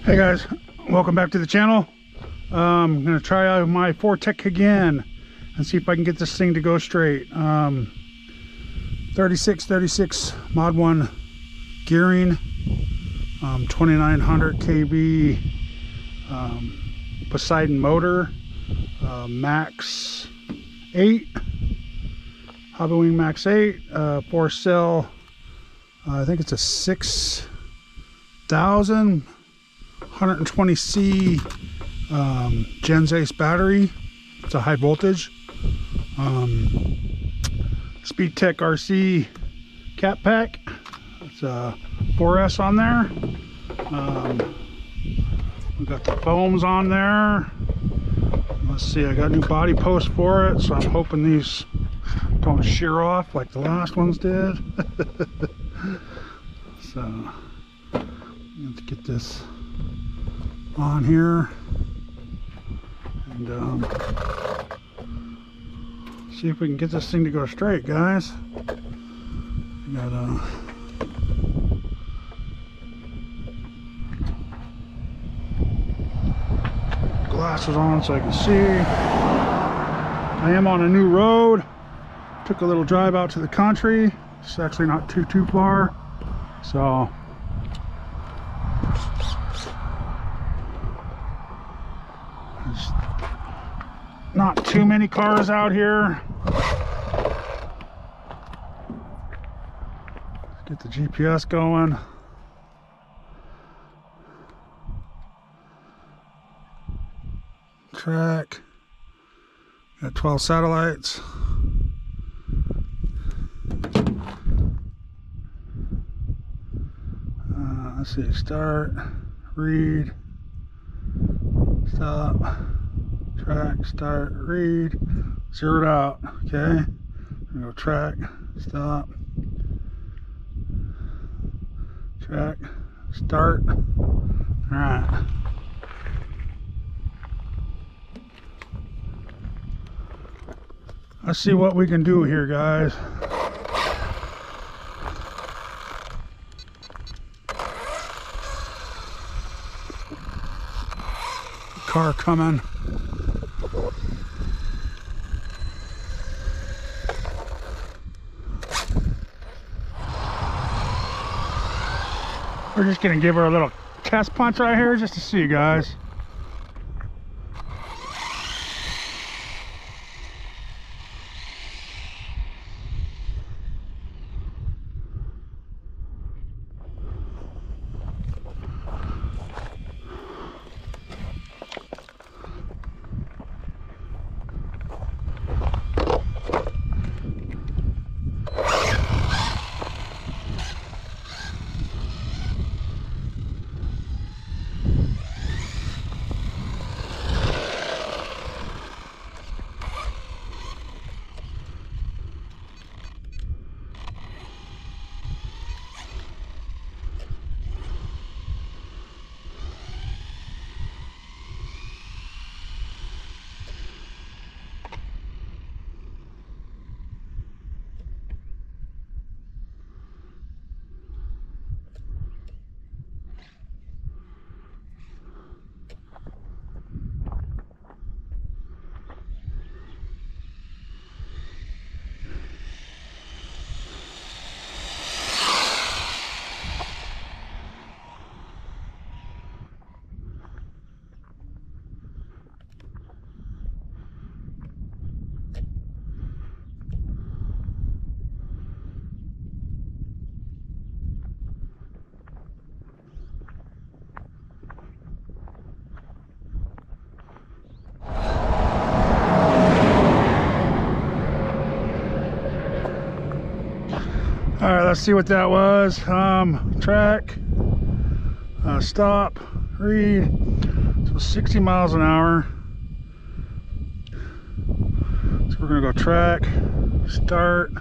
Hey guys, welcome back to the channel. I'm gonna try out my ForTec again and see if I can get this thing to go straight. 36 mod 1 gearing, 2900 kV Poseidon motor, maxx 8, Hobbywing maxx 8, 4 cell, I think it's a 6000 120C Gens Ace battery. It's a high voltage. SpeedTek RC cat pack. It's a 4S on there. We got the foams on there. Let's see, I got new body posts for it, so I'm hoping these don't shear off like the last ones did. So let's get this on here and see if we can get this thing to go straight, guys. We got glasses on so I can see. I am on a new road. Took a little drive out to the country. It's actually not too far, so there's not too many cars out here. Let's get the GPS going. Track. Got 12 satellites. Let's see, start, read, stop, track, start, read, zeroed out, okay? Go track, stop, track, start, all right. Let's see what we can do here, guys. Car coming. We're just gonna give her a little test punch right here just to see, guys. All right, let's see what that was. Track, stop, read. So 60 miles an hour. So we're gonna go track, start,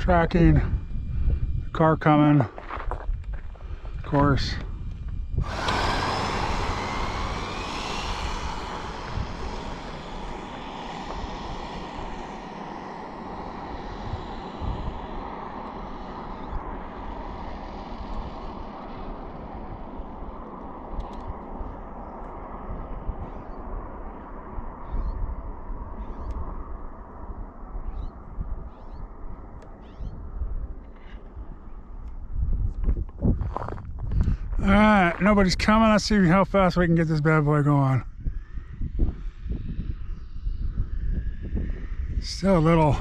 tracking, the car coming, of course. All right, nobody's coming. Let's see how fast we can get this bad boy going. Still a little.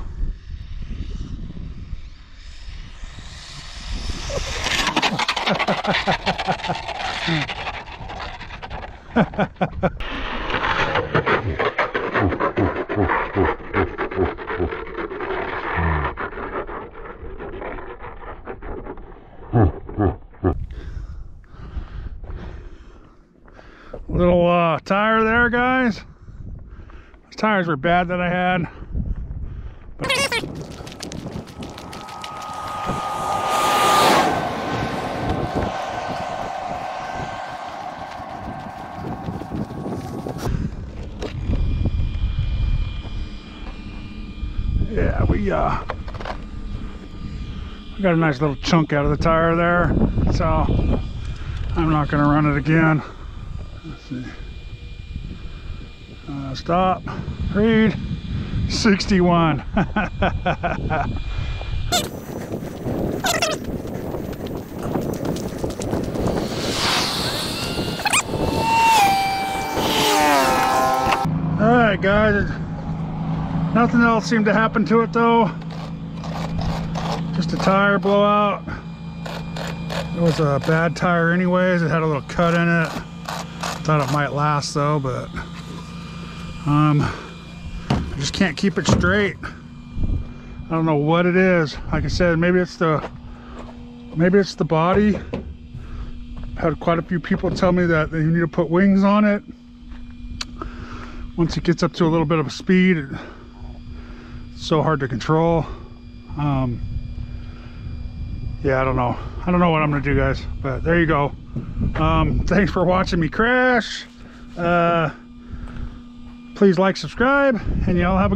Little tire there, guys. Those tires were bad that I had. But yeah, we got a nice little chunk out of the tire there, so I'm not going to run it again. Let's see. Stop. Read. 61. Alright guys, nothing else seemed to happen to it though. Just a tire blowout. It was a bad tire anyways. It had a little cut in it. Thought it might last though, but I just can't keep it straight. I don't know what it is. Like I said, maybe it's the body. I've had quite a few people tell me that you need to put wings on it. Once it gets up to a little bit of a speed, it's so hard to control. Yeah, I don't know what I'm gonna do, guys, but there you go. Thanks for watching me crash. Please like, subscribe, and y'all have a good